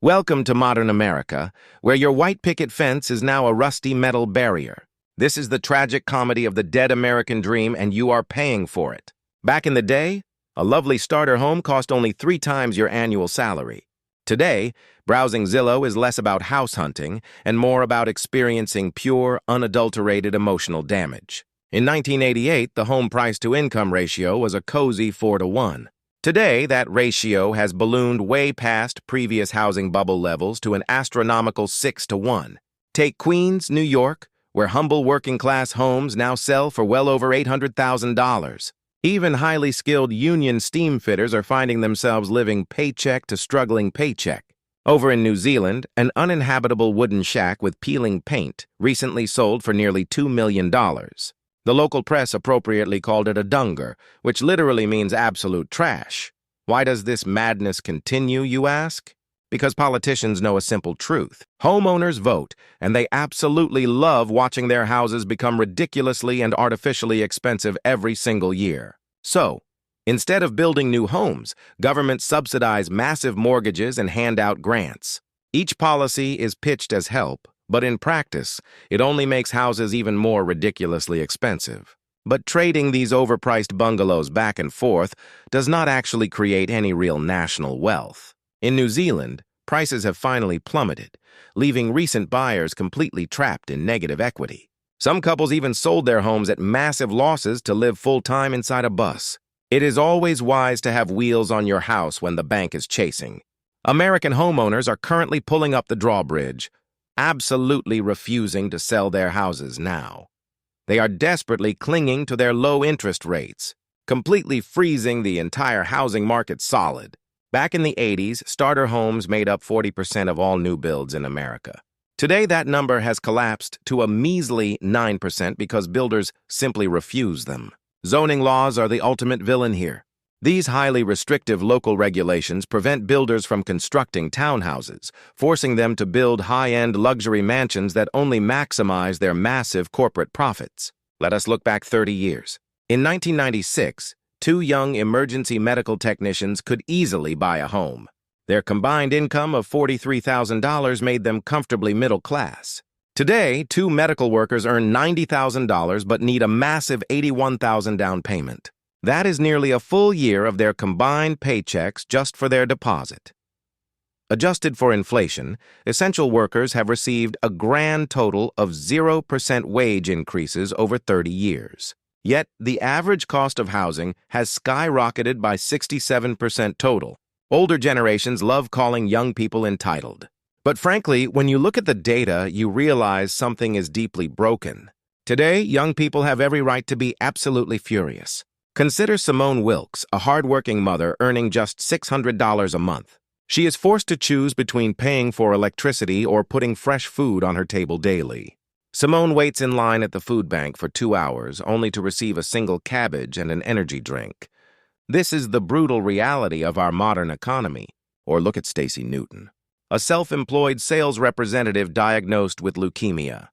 Welcome to modern America, where your white picket fence is now a rusty metal barrier. This is the tragic comedy of the dead American dream, and you are paying for it. Back in the day, a lovely starter home cost only 3 times your annual salary. Today, browsing Zillow is less about house hunting and more about experiencing pure, unadulterated emotional damage. In 1988, the home price-to-income ratio was a cozy 4-to-1. Today, that ratio has ballooned way past previous housing bubble levels to an astronomical 6-to-1. Take Queens, New York, where humble working-class homes now sell for well over $800,000. Even highly skilled union steam fitters are finding themselves living paycheck to struggling paycheck. Over in New Zealand, an uninhabitable wooden shack with peeling paint recently sold for nearly $2 million. The local press appropriately called it a dunger, which literally means absolute trash. Why does this madness continue, you ask? Because politicians know a simple truth. Homeowners vote, and they absolutely love watching their houses become ridiculously and artificially expensive every single year. So, instead of building new homes, governments subsidize massive mortgages and hand out grants. Each policy is pitched as help, but in practice, it only makes houses even more ridiculously expensive. But trading these overpriced bungalows back and forth does not actually create any real national wealth. In New Zealand, prices have finally plummeted, leaving recent buyers completely trapped in negative equity. Some couples even sold their homes at massive losses to live full-time inside a bus. It is always wise to have wheels on your house when the bank is chasing. American homeowners are currently pulling up the drawbridge, absolutely refusing to sell their houses now. They are desperately clinging to their low interest rates, completely freezing the entire housing market solid. Back in the 80s, starter homes made up 40% of all new builds in America. Today, that number has collapsed to a measly 9% because builders simply refuse them. Zoning laws are the ultimate villain here. These highly restrictive local regulations prevent builders from constructing townhouses, forcing them to build high-end luxury mansions that only maximize their massive corporate profits. Let us look back 30 years. In 1996, 2 young emergency medical technicians could easily buy a home. Their combined income of $43,000 made them comfortably middle class. Today, 2 medical workers earn $90,000 but need a massive $81,000 down payment. That is nearly a full year of their combined paychecks just for their deposit. Adjusted for inflation, essential workers have received a grand total of 0% wage increases over 30 years. Yet, the average cost of housing has skyrocketed by 67% total. Older generations love calling young people entitled. But frankly, when you look at the data, you realize something is deeply broken. Today, young people have every right to be absolutely furious. Consider Simone Wilkes, a hardworking mother earning just $600 a month. She is forced to choose between paying for electricity or putting fresh food on her table daily. Simone waits in line at the food bank for 2 hours, only to receive a single cabbage and an energy drink. This is the brutal reality of our modern economy. Or look at Stacey Newton, a self-employed sales representative diagnosed with leukemia.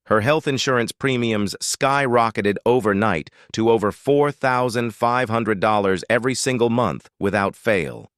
Her health insurance premiums skyrocketed overnight to over $4,500 every single month without fail.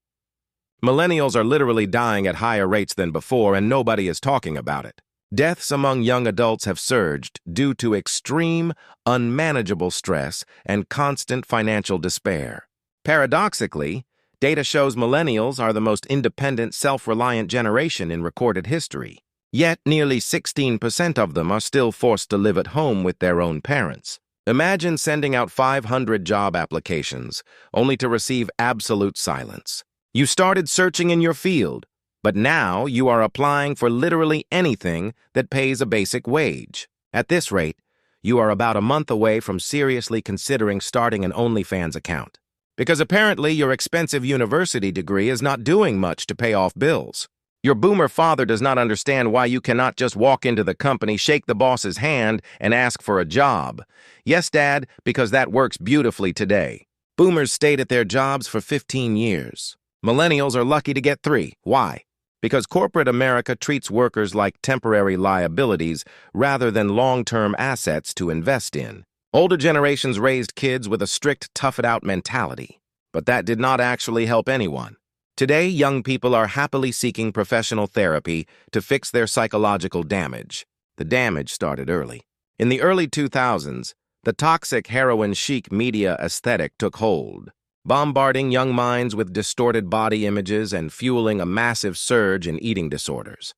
Millennials are literally dying at higher rates than before, and nobody is talking about it. Deaths among young adults have surged due to extreme, unmanageable stress and constant financial despair. Paradoxically, data shows millennials are the most independent, self-reliant generation in recorded history. Yet, nearly 16% of them are still forced to live at home with their own parents. Imagine sending out 500 job applications, only to receive absolute silence. You started searching in your field, but now you are applying for literally anything that pays a basic wage. At this rate, you are about a month away from seriously considering starting an OnlyFans account. Because apparently your expensive university degree is not doing much to pay off bills. Your boomer father does not understand why you cannot just walk into the company, shake the boss's hand, and ask for a job. Yes, Dad, because that works beautifully today. Boomers stayed at their jobs for 15 years. Millennials are lucky to get 3. Why? Because corporate America treats workers like temporary liabilities rather than long-term assets to invest in. Older generations raised kids with a strict tough-it-out mentality, but that did not actually help anyone. Today, young people are happily seeking professional therapy to fix their psychological damage. The damage started early. In the early 2000s, the toxic heroin-chic media aesthetic took hold, bombarding young minds with distorted body images and fueling a massive surge in eating disorders.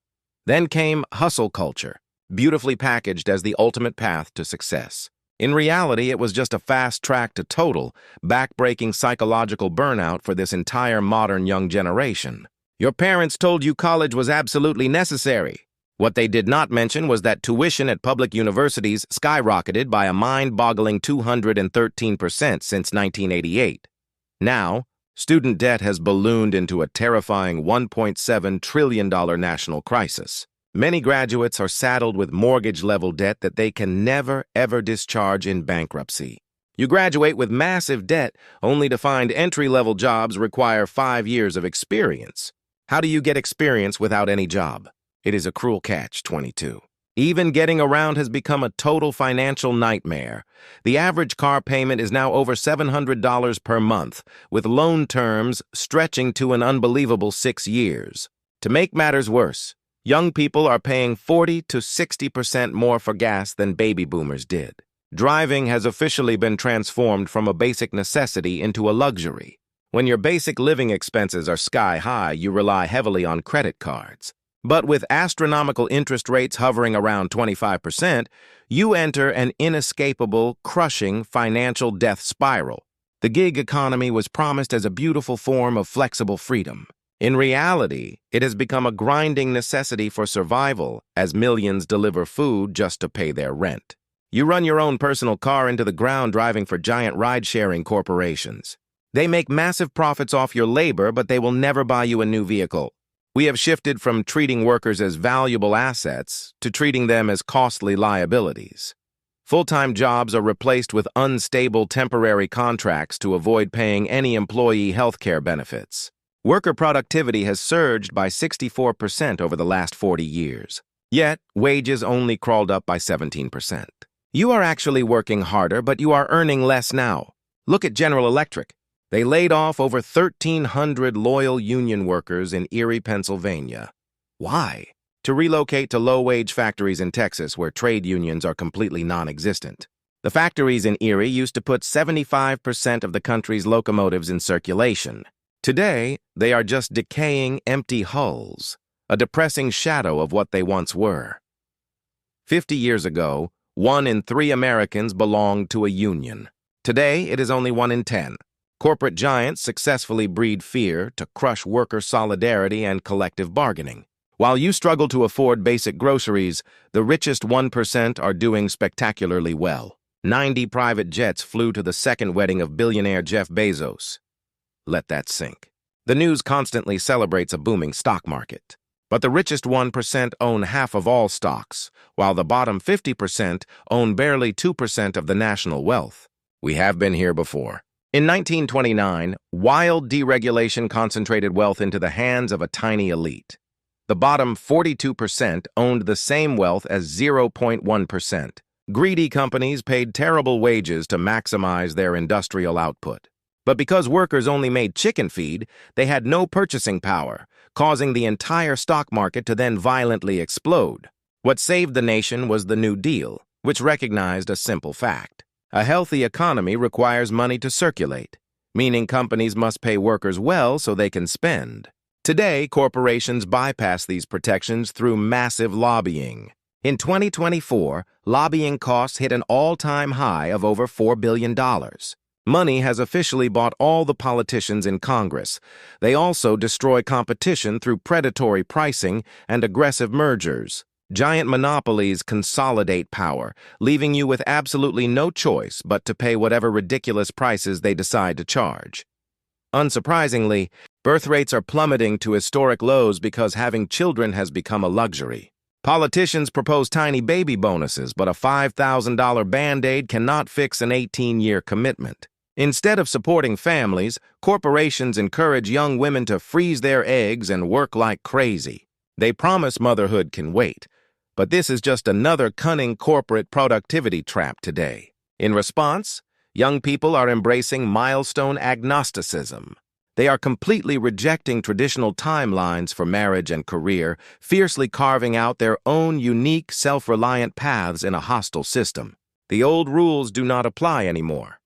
Then came hustle culture, beautifully packaged as the ultimate path to success. In reality, it was just a fast track to total, back-breaking psychological burnout for this entire modern young generation. Your parents told you college was absolutely necessary. What they did not mention was that tuition at public universities skyrocketed by a mind-boggling 213% since 1988. Now, student debt has ballooned into a terrifying $1.7 trillion national crisis. Many graduates are saddled with mortgage-level debt that they can never, ever discharge in bankruptcy. You graduate with massive debt only to find entry-level jobs require 5 years of experience. How do you get experience without any job? It is a cruel catch-22. Even getting around has become a total financial nightmare. The average car payment is now over $700 per month, with loan terms stretching to an unbelievable 6 years. To make matters worse, young people are paying 40 to 60% more for gas than baby boomers did. Driving has officially been transformed from a basic necessity into a luxury. When your basic living expenses are sky high, you rely heavily on credit cards. But with astronomical interest rates hovering around 25%, you enter an inescapable, crushing financial death spiral. The gig economy was promised as a beautiful form of flexible freedom. In reality, it has become a grinding necessity for survival as millions deliver food just to pay their rent. You run your own personal car into the ground driving for giant ride-sharing corporations. They make massive profits off your labor, but they will never buy you a new vehicle. We have shifted from treating workers as valuable assets to treating them as costly liabilities. Full-time jobs are replaced with unstable temporary contracts to avoid paying any employee health care benefits. Worker productivity has surged by 64% over the last 40 years. Yet, wages only crawled up by 17%. You are actually working harder, but you are earning less now. Look at General Electric. They laid off over 1,300 loyal union workers in Erie, Pennsylvania. Why? To relocate to low-wage factories in Texas where trade unions are completely non-existent. The factories in Erie used to put 75% of the country's locomotives in circulation. Today, they are just decaying, empty hulls, a depressing shadow of what they once were. 50 years ago, 1 in 3 Americans belonged to a union. Today, it is only 1 in 10. Corporate giants successfully breed fear to crush worker solidarity and collective bargaining. While you struggle to afford basic groceries, the richest 1% are doing spectacularly well. 90 private jets flew to the second wedding of billionaire Jeff Bezos. Let that sink. The news constantly celebrates a booming stock market. But the richest 1% own half of all stocks, while the bottom 50% own barely 2% of the national wealth. We have been here before. In 1929, wild deregulation concentrated wealth into the hands of a tiny elite. The bottom 42% owned the same wealth as 0.1%. Greedy companies paid terrible wages to maximize their industrial output. But because workers only made chicken feed, they had no purchasing power, causing the entire stock market to then violently explode. What saved the nation was the New Deal, which recognized a simple fact. A healthy economy requires money to circulate, meaning companies must pay workers well so they can spend. Today, corporations bypass these protections through massive lobbying. In 2024, lobbying costs hit an all-time high of over $4 billion. Money has officially bought all the politicians in Congress. They also destroy competition through predatory pricing and aggressive mergers. Giant monopolies consolidate power, leaving you with absolutely no choice but to pay whatever ridiculous prices they decide to charge. Unsurprisingly, birth rates are plummeting to historic lows because having children has become a luxury. Politicians propose tiny baby bonuses, but a $5,000 Band-Aid cannot fix an 18-year commitment. Instead of supporting families, corporations encourage young women to freeze their eggs and work like crazy. They promise motherhood can wait, but this is just another cunning corporate productivity trap today. In response, young people are embracing milestone agnosticism. They are completely rejecting traditional timelines for marriage and career, fiercely carving out their own unique, self-reliant paths in a hostile system. The old rules do not apply anymore.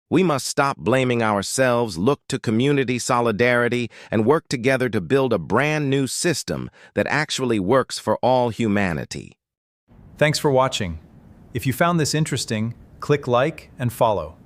We must stop blaming ourselves, look to community solidarity, and work together to build a brand new system that actually works for all humanity. Thanks for watching. If you found this interesting, click like and follow.